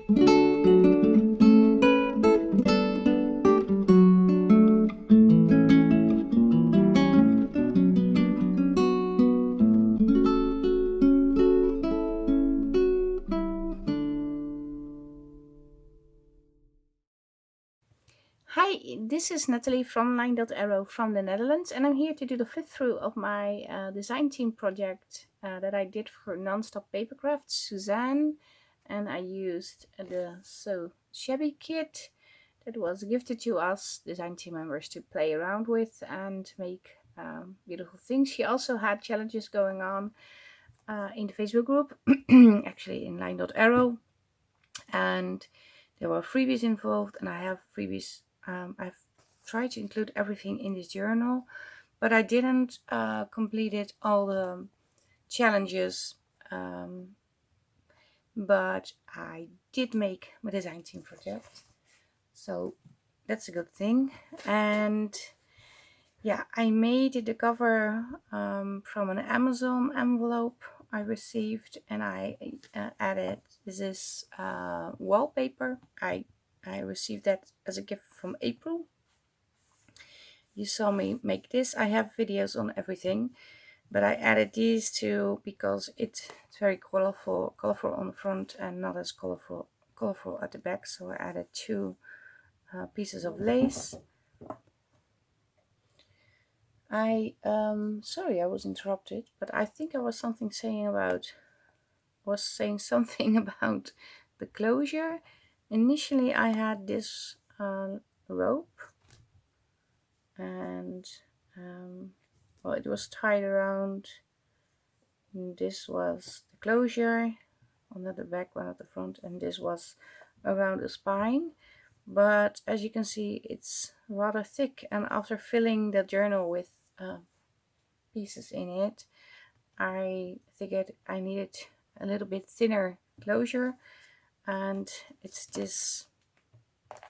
Hi, this is Nathalie from LineDotArrow from the Netherlands, and I'm here to do the flip through of my design team project that I did for Non-Stop Papercrafts, Suzanne, and I used the Sew Shabby kit that was gifted to us design team members to play around with and make beautiful things. She also had challenges going on in the Facebook group, actually in LineDotArrow, and there were freebies involved, and I have freebies. I've tried to include everything in this journal, but I didn't completed all the challenges. But I did make my design team project, so that's a good thing. And yeah, I made the cover from an Amazon envelope I received, and I added this wallpaper. I received that as a gift from April. You saw me make this. I have videos on everything, but I added these two because it's very colorful on the front and not as colorful at the back. So I added two pieces of lace. Sorry, I was interrupted, but I think I was saying something about the closure. Initially I had this rope, and well, it was tied around. This was the closure, one at the back, one at the front, and this was around the spine. But as you can see, it's rather thick, and after filling the journal with pieces in it, I figured I needed a little bit thinner closure, and it's this,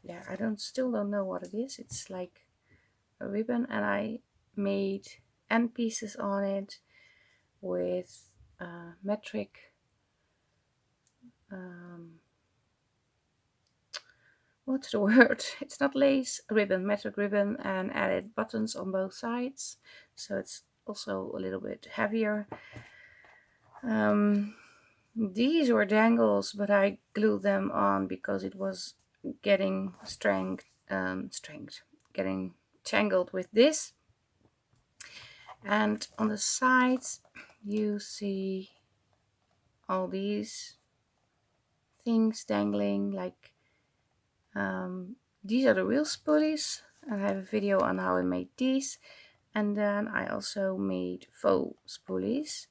yeah, I still don't know what it is. It's like a ribbon, and I made end pieces on it with metric what's the word? It's not lace, ribbon, metric ribbon, and added buttons on both sides, so it's also a little bit heavier. These were dangles, but I glued them on because it was getting getting tangled with this. And on the sides you see all these things dangling, like these are the real spoolies. I have a video on how I made these, and then I also made faux spoolies,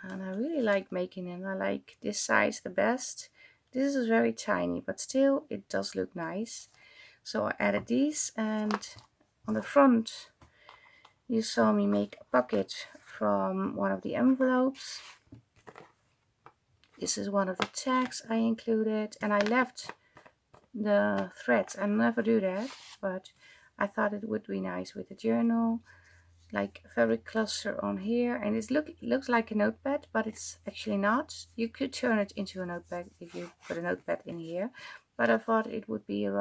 and I really like making them. I like this size the best. This is very tiny, but still it does look nice. So I added these, and on the front you saw me make a pocket from one of the envelopes. This is one of the tags I included, and I left the threads. I never do that, but I thought it would be nice with the journal, like a fabric cluster on here, and it looks like a notepad, but it's actually not. You could turn it into a notepad if you put a notepad in here, but I thought it would be a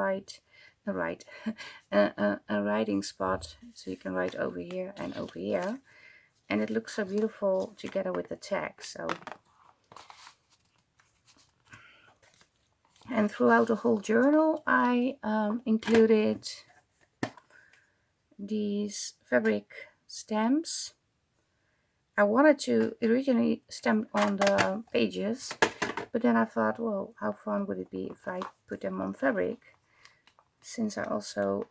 writing spot, so you can write over here and over here, and it looks so beautiful together with the tag. So, and throughout the whole journal I included these fabric stamps. I wanted to originally stamp on the pages, but then I thought, well, how fun would it be if I put them on fabric, since I also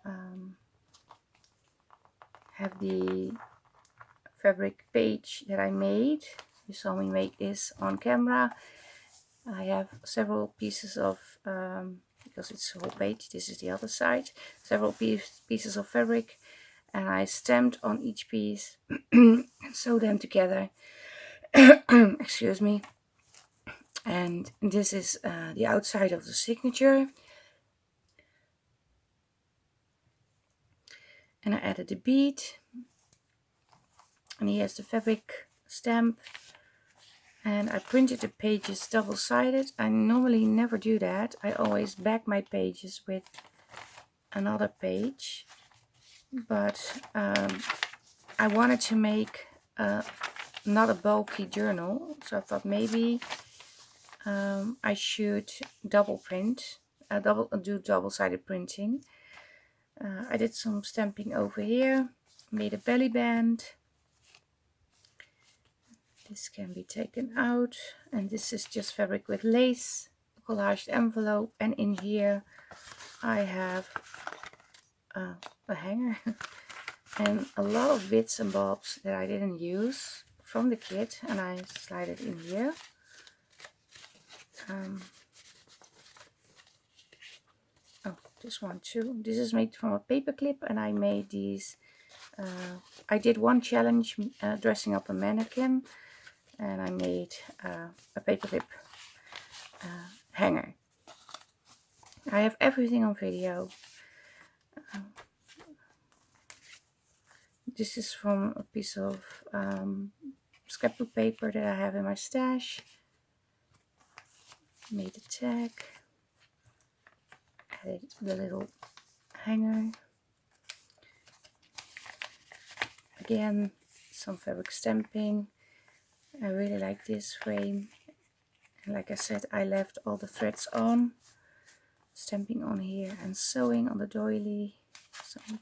have the fabric page that I made. You saw me make this on camera. I have several pieces of, because it's a whole page, this is the other side, several pieces of fabric, and I stamped on each piece and sewed them together. Excuse me. And this is the outside of the signature. And I added the bead. And here's the fabric stamp. And I printed the pages double-sided. I normally never do that. I always back my pages with another page. But I wanted to make not a bulky journal. So I thought maybe I should double print, do double-sided printing. I did some stamping over here, made a belly band. This can be taken out, and this is just fabric with lace, collaged envelope, and in here I have a hanger and a lot of bits and bobs that I didn't use from the kit, and I slide it in here. Oh, this one too. This is made from a paper clip, and I made these. I did one challenge dressing up a mannequin, and I made a paperclip hanger. I have everything on video. This is from a piece of scrapbook paper that I have in my stash. Made a tag. Added the little hanger. Again, some fabric stamping. I really like this frame, and like I said, I left all the threads on, stamping on here and sewing on the doily, some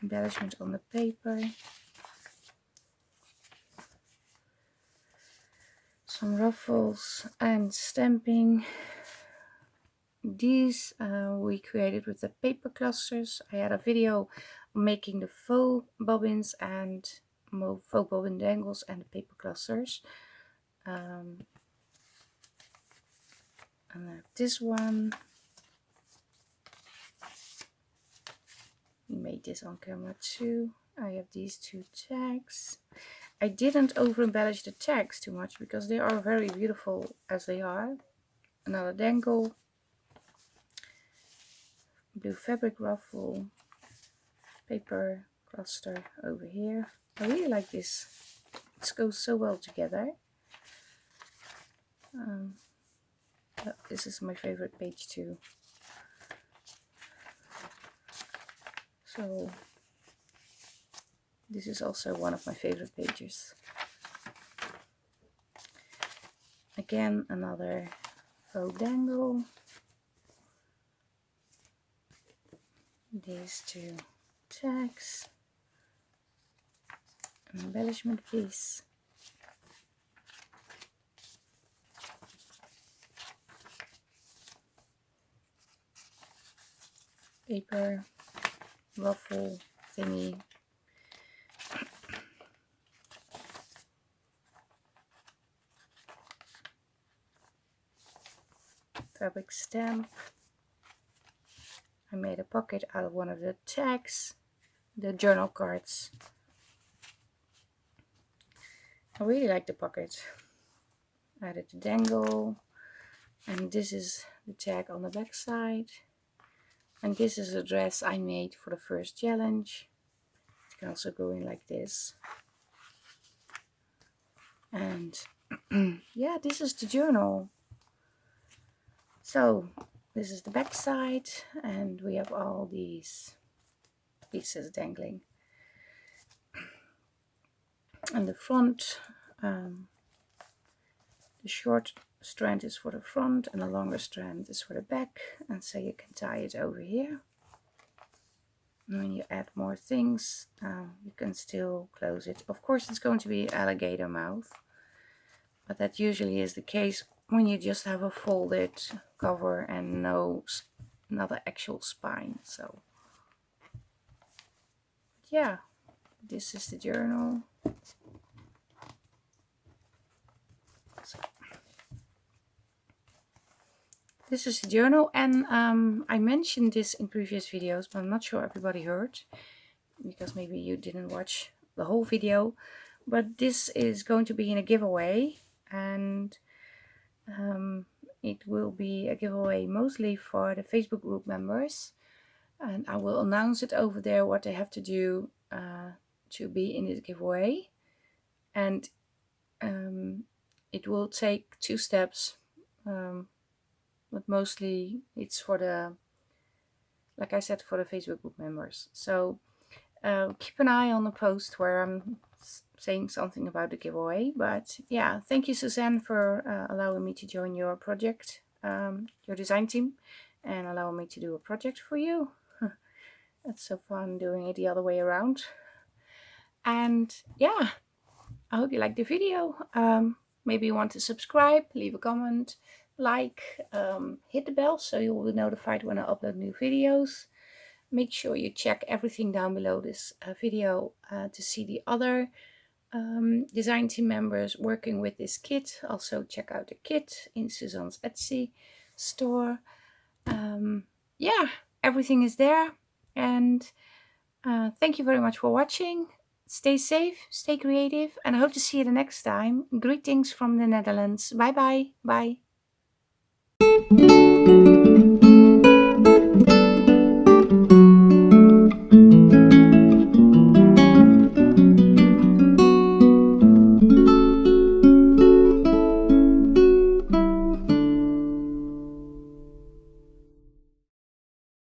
embellishment on the paper, some ruffles and stamping. These we created with the paper clusters. I had a video making the faux bobbins and faux bobbin dangles and the paper clusters. And I have this one. We made this on camera too. I have these two tags. I didn't over embellish the tags too much because they are very beautiful as they are. Another dangle. Blue fabric ruffle. Paper cluster over here. I really like this. It goes so well together. This is my favorite page too. So this is also one of my favorite pages. Again, another faux dangle. These two tags. An embellishment piece. Paper ruffle thingy. Fabric stamp. I made a pocket out of one of the tags, the journal cards. I really like the pocket. Added the dangle, and this is the tag on the back side. And this is a dress I made for the first challenge. It can also go in like this. And yeah, this is the journal. So this is the back side, and we have all these pieces dangling. And the front, the short strand is for the front and the longer strand is for the back, and so you can tie it over here. And when you add more things, you can still close it. Of course, it's going to be alligator mouth, but that usually is the case when you just have a folded cover and not an actual spine. So yeah, this is the journal. So, this is the journal, and I mentioned this in previous videos, but I'm not sure everybody heard, because maybe you didn't watch the whole video. But this is going to be in a giveaway, and it will be a giveaway mostly for the Facebook group members, and I will announce it over there what they have to do to be in this giveaway. And It will take 2 steps, but mostly it's for the, like I said, for the Facebook group members. So keep an eye on the post where I'm saying something about the giveaway. But yeah, thank you, Suzanne, for allowing me to join your project, your design team, and allowing me to do a project for you. It's so fun doing it the other way around. And yeah, I hope you liked the video. Maybe you want to subscribe, leave a comment, like, hit the bell so you will be notified when I upload new videos. Make sure you check everything down below this video to see the other design team members working with this kit. Also check out the kit in Suzanne's Etsy store. Yeah, everything is there. And thank you very much for watching. Stay safe, stay creative, and I hope to see you the next time. Greetings from the Netherlands. Bye bye. Bye.